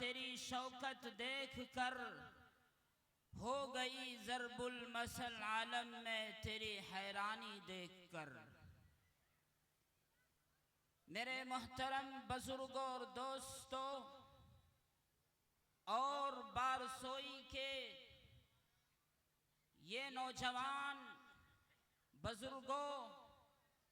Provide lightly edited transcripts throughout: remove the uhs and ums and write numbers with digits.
तेरी शौकत देख कर, हो गई ज़रबुल मसल आलम में तेरी हैरानी देख कर। मेरे मोहतरम बुजुर्गों और दोस्तों और बारसोई के ये नौजवान बुजुर्गों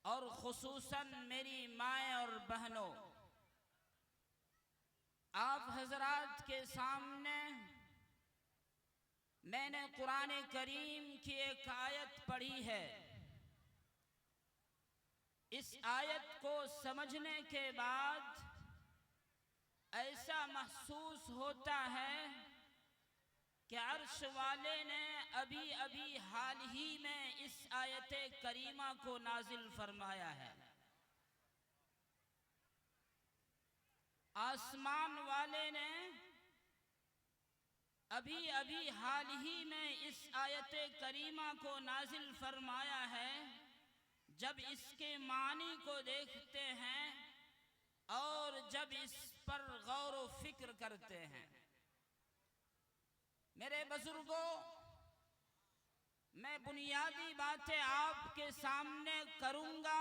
और खुसूसन मेरी माएँ और बहनों, आप हजरात के सामने मैंने कुरान करीम की एक आयत पढ़ी है। इस आयत को समझने के बाद ऐसा महसूस होता है कि अर्श वाले ने अभी अभी हाल ही में इस आयत करीमा को नाजिल फरमाया है। आसमान वाले ने अभी अभी हाल ही में इस आयत करीमा को नाजिल फरमाया है। जब इसके मानी को देखते हैं और जब इस पर गौर व फिक्र करते हैं, मेरे बुजुर्गों, मैं बुनियादी बातें आपके सामने करूंगा।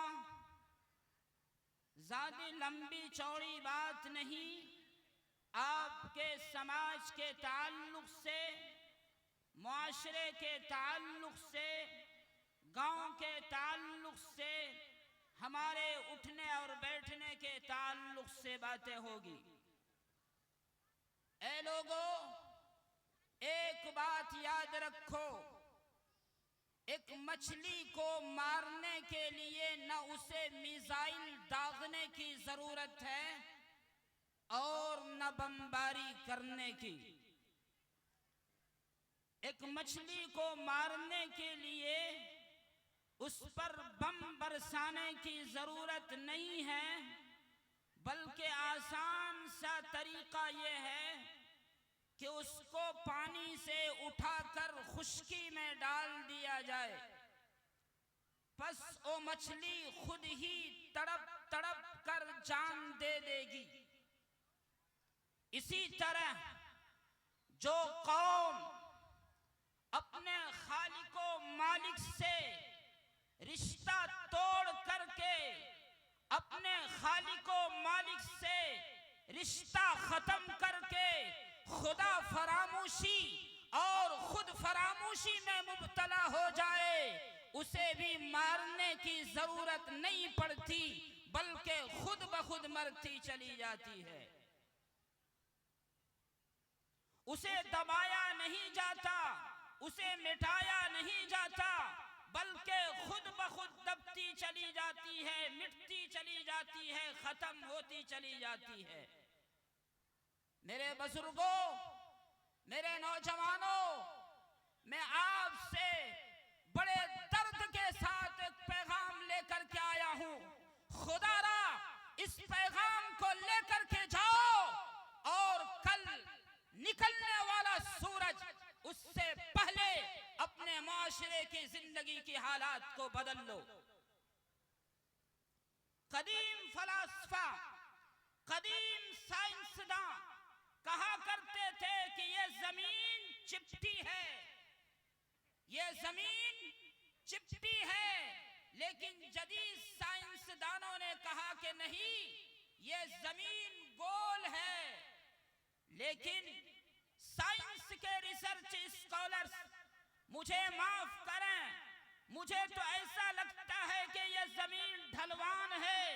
ज़्यादा लंबी चौड़ी बात नहीं, आपके समाज के ताल्लुक से, मुआशरे के ताल्लुक से, गांव के ताल्लुक से, हमारे उठने और बैठने के ताल्लुक से बातें होगी। ऐ लोगों, एक बात याद रखो, एक मछली को मारने के लिए न उसे मिसाइल दागने की जरूरत है और न बमबारी करने की। एक मछली को मारने के लिए उस पर बम बरसाने की जरूरत नहीं है, बल्कि आसान सा तरीका यह है कि उसको पानी से उठाकर खुश्की में डाल दिया जाए। बस वो मछली खुद ही तड़प तड़प कर जान दे देगी। इसी तरह जो कौम अपने खालिको मालिक से रिश्ता तोड़ करके अपने खालिको मालिक से रिश्ता खत्म करके खुदा फरामोशी और खुद फरामोशी में मुब्तला हो जाए, उसे भी मारने की जरूरत नहीं पड़ती, बल्कि खुद ब खुद मरती चली जाती है। उसे दबाया नहीं जाता, उसे मिटाया नहीं जाता, बल्कि खुद ब खुद दबती चली जाती है, मिटती चली जाती है, खत्म होती चली जाती है। मेरे बुजुर्गों, मेरे नौजवानों, मैं आपसे बड़े दर्द के साथ एक पैगाम लेकर के आया हूं। खुदारा इस पैगाम को लेकर के जाओ और कल निकलने वाला सूरज, उससे पहले अपने माशरे की जिंदगी की हालात को बदल लो। कदीम फलासफा, कदीम साइंसदान कहा करते थे कि ये जमीन चिपटी है, ये जमीन चिपटी है, लेकिन जदीद साइंसदानों ने कहा कि नहीं, ये जमीन गोल है। लेकिन साइंस के रिसर्च स्कॉलर्स मुझे माफ करें, मुझे तो ऐसा लगता है कि ये जमीन ढलवान है,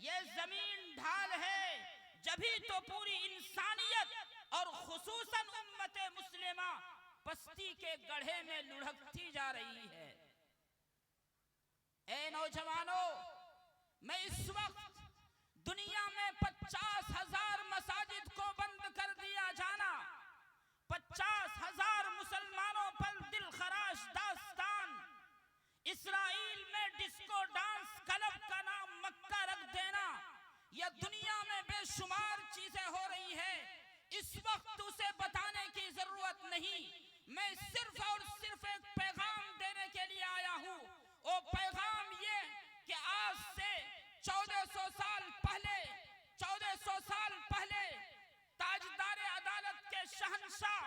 ये जमीन ढाल है। जभी तो पूरी इंसानियत और खुसूसन उम्मत मुस्लिमा पस्ती के गड्ढे में लुढ़कती जा रही है। ए नौजवानों, मैं इस वक्त दुनिया में 50,000 मसाजिद को बंद कर दिया जाना, 50,000 मुसलमानों पर दिल खराश दास्तान, इसराइल में डिस्को डांस क्लब का नाम मक्का रख देना, यह दुनिया में बेशुमार चीजें हो रही है। इस वक्त उसे बताने की जरूरत नहीं, मैं सिर्फ और सिर्फ एक पैगाम देने के लिए आया हूं। वो पैगाम ये कि आज से 1400 साल पहले ताजदार शहंशाह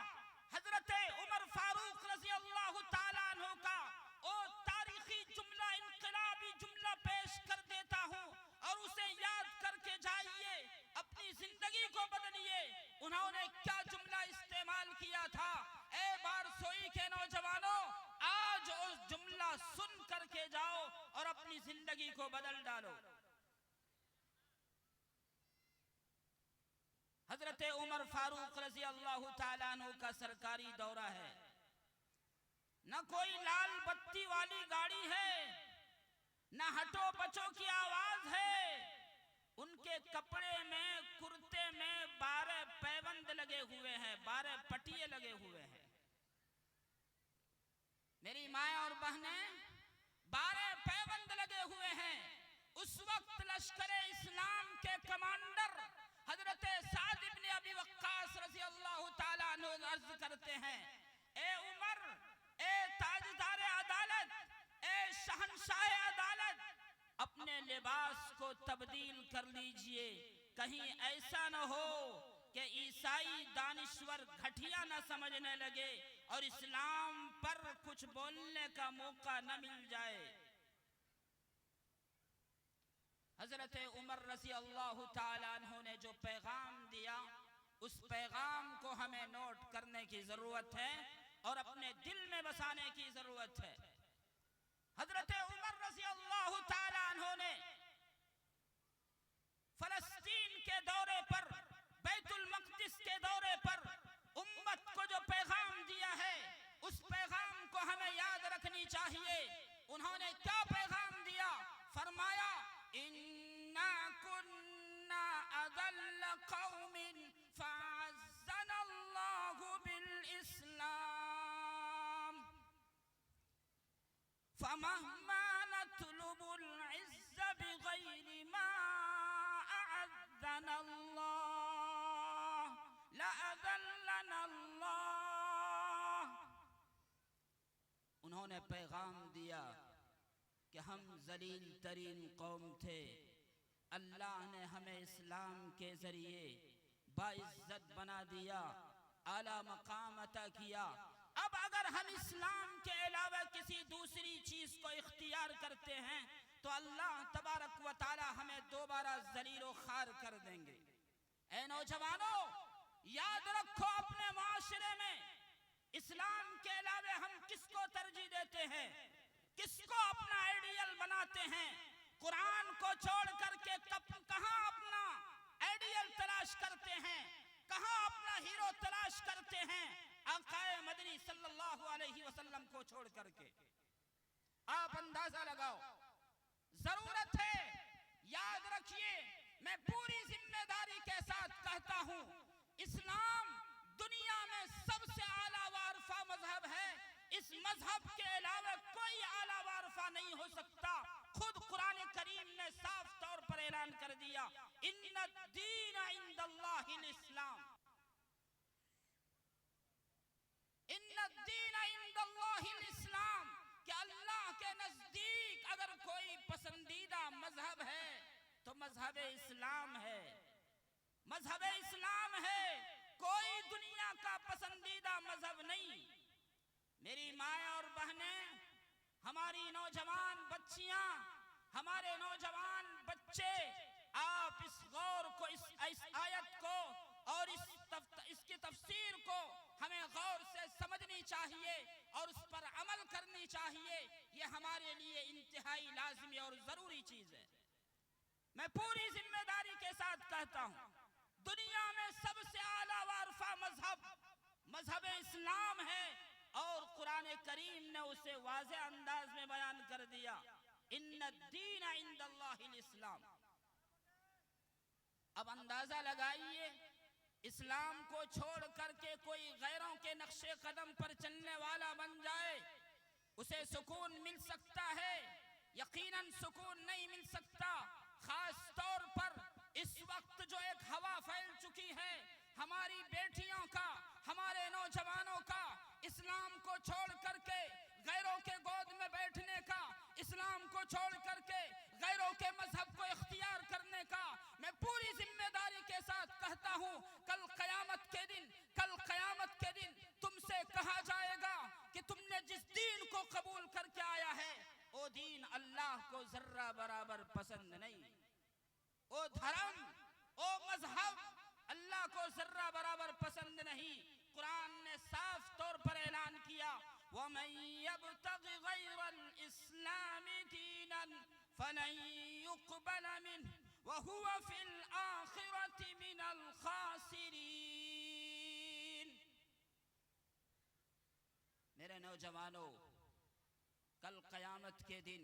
हजरत उमर फारूक रजी अल्लाह ताला अन्हु का ओ तारीखी जुमला, इनकलाबी जुमला पेश कर देता हूँ और उसे याद करके जाइए, अपनी जिंदगी को बदलिए। उन्होंने क्या जुमला इस्तेमाल किया था? ए बारसोई के नौजवानों, आज उस जुमला सुन करके जाओ और अपनी जिंदगी को बदल डालो। हजरत उमर फारूक रजी अल्लाह ताला अन्हु का सरकारी दौरा है, न कोई लाल बत्ती वाली गाड़ी है, न हटो बचो की आवाज है। उनके कपड़े में, कुर्ते में 12 पैबंद लगे हुए हैं, 12 पटिये लगे हुए हैं। मेरी माए और बहनें, 12 पैबंद लगे हुए हैं। उस वक्त लश्कर इस्लाम के कमांडर हजरत साद इब्न अबी वक्कास रजी अल्लाह ताला अन्हु अर्ज करते हैं, ए उमर, ए ताजदार अदालत, ए शहंशाह अदालत, अपने लिबास को तब्दील कर लीजिए, कहीं ऐसा न हो कि ईसाई दानिश्वर घटिया न समझने लगे और इस्लाम पर कुछ बोलने का मौका न मिल जाए। हजरत उमर रज़ी अल्लाह ताला अन्हु ने जो पैगाम दिया, उस पैगाम को हमें नोट करने की जरूरत है और अपने दिल में बसाने की जरूरत है। हजरत उमर रज़ी अल्लाह ताला अन्हु ने फलस्तीन के दौरे पर, बैतुल मक़दिस के दौरे पर उम्मत को जो पैगाम दिया है, उस पैगाम को हमें याद रखनी चाहिए। उन्होंने क्या पैगाम दिया? फरमाया, इन्ना कुन्ना अदल्ल कौमिन फ़अज़्ज़नल्लाहु बिल इस्लाम फमहमा नतलुबुल इज़्ज़ बिग़ैरि मा अअज़्ज़नल्लाह लअज़ल्लनल्लाह। उन्होंने पैगाम दिया कि हम जलील तरीन कौम थे, अल्लाह ने हमें इस्लाम के जरिए बाइज्जत बना दिया, आला मकाम अता किया। अब अगर हम इस्लाम के अलावा किसी दूसरी चीज को इख्तियार करते हैं तो अल्लाह तबारक व ताला हमें दोबारा जलील व खार कर देंगे। ऐ नौजवानों, याद रखो, अपने माशरे में इस्लाम के अलावा हम किसको तरजीह देते हैं, किसको अपना आइडियल बनाते हैं? कुरान को छोड़ करके कहां अपना आइडियल तलाश करते हैं, कहां अपना हीरो तलाश करते हैं? आकाए मदनी सल्लल्लाहु अलैहि वसल्लम को छोड़ करके। आप अंदाजा लगाओ, जरूरत है, याद रखिए, मैं पूरी जिम्मेदारी के साथ कहता हूं, इस्लाम दुनिया में सबसे आला वारफा मजहब है। इस मजहब के अलावा कोई आला वारफा नहीं हो सकता। खुद कुरान करीम ने साफ तौर पर ऐलान कर दिया, इन्नद्दीन इंदल्लाहिल इस्लाम, इन्नद्दीन इंदल्लाहिल इस्लाम, कि अल्लाह के नजदीक अगर कोई पसंदीदा मजहब है तो मजहब इस्लाम है, मजहब इस्लाम है, कोई दुनिया का पसंदीदा मजहब नहीं। मेरी माए और बहनें, हमारी नौजवान बच्चियां, हमारे नौजवान बच्चे, आप इस गौर को, इस आयत को और इसकी तफसीर को हमें गौर से समझनी चाहिए और उस पर अमल करनी चाहिए। ये हमारे लिए इंतहाई लाजमी और जरूरी चीज है। मैं पूरी जिम्मेदारी के साथ कहता हूं, दुनिया में सबसे आला वारफा मजहब मजहब इस्लाम है और कुरान करीम ने उसे वाज़े अंदाज में बयान कर दिया, इन्नद्दीन इंदल्लाहिल इस्लाम। अब अंदाजा लगाइए, इस्लाम को छोड़ करके कोई गैरों के नक्शे कदम पर चलने वाला बन जाए, उसे सुकून मिल सकता है? यकीनन सुकून नहीं मिल सकता। खास तौर पर इस वक्त जो एक हवा फैल चुकी है हमारी बेटियों का, हमारे नौजवानों का, इस्लाम को छोड़ करके गैरों के गोद में बैठने का, इस्लाम को छोड़ करके गैरों के मजहब को इख्तियार करने का, मैं पूरी जिम्मेदारी के साथ कहता हूं, कल क़यामत के दिन, कल पसंद नहीं। कुरान ने साफ तौर पर ऐलान किया, वमन यब्तगि गैरल इस्लामी दीनन फलन युक़बल मिन्हु व हुवा फिल आखिरति मिनल खासिरीन। मेरे नौजवानों, कल क़यामत के दिन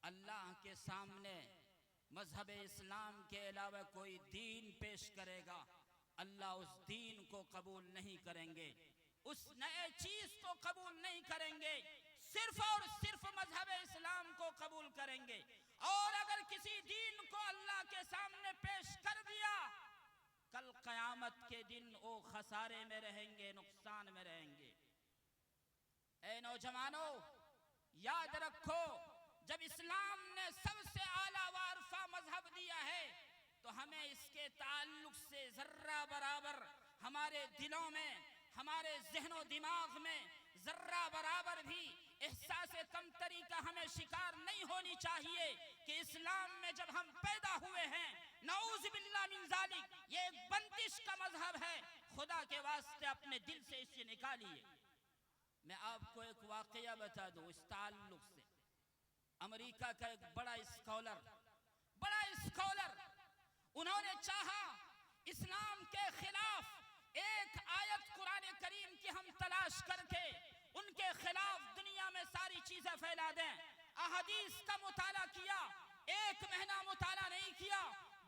अल्लाह के सामने मजहब इस्लाम के अलावा कोई दीन पेश करेगा, अल्लाह उस दीन को कबूल नहीं करेंगे, उस नए चीज को कबूल नहीं करेंगे, सिर्फ और सिर्फ मजहब इस्लाम को कबूल करेंगे। और अगर किसी दीन को अल्लाह के सामने पेश कर दिया, कल क़यामत के दिन वो खसारे में रहेंगे, नुकसान में रहेंगे। ए नौजवानों, याद रखो, जब इस्लाम ने सबसे आला वारफा मजहब दिया है, तो हमें इसके ताल्लुक से जर्रा बराबर हमारे दिलों में, हमारे ज़हनो दिमाग में जर्रा बराबर भी एहसास कमतरी का हमें शिकार नहीं होनी चाहिए कि इस्लाम में जब हम पैदा हुए हैं, नऊज़ बिल्लाह मिन ज़ालिक, ये एक बंदिश का मजहब है। खुदा के वास्ते अपने दिल से इसे निकालिए। मैं आपको एक वाकया बता दूं इस ताल्लुक से। अमेरिका का एक बड़ा स्कॉलर, उन्होंने चाहा इस्लाम के खिलाफ एक आयत कुरान करीम की हम तलाश करके उनके खिलाफ दुनिया में सारी चीजें फैला दें। अहदीस का मुताला किया, 1 महीना मुताला नहीं किया,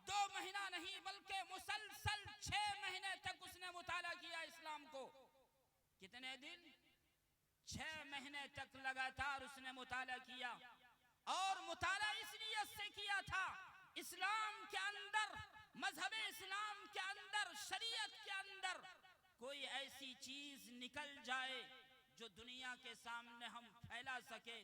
2 महीना नहीं बल्कि मुसलसल 6 महीने तक उसने मुताला किया इस्लाम को। कितने दिन? 6 महीने तक लगातार उसने मुताला किया। और मुताला इस नियत से किया था, इस्लाम के अंदर, मजहब इस्लाम के अंदर, शरीयत के अंदर कोई ऐसी चीज निकल जाए जो दुनिया के सामने हम फैला सके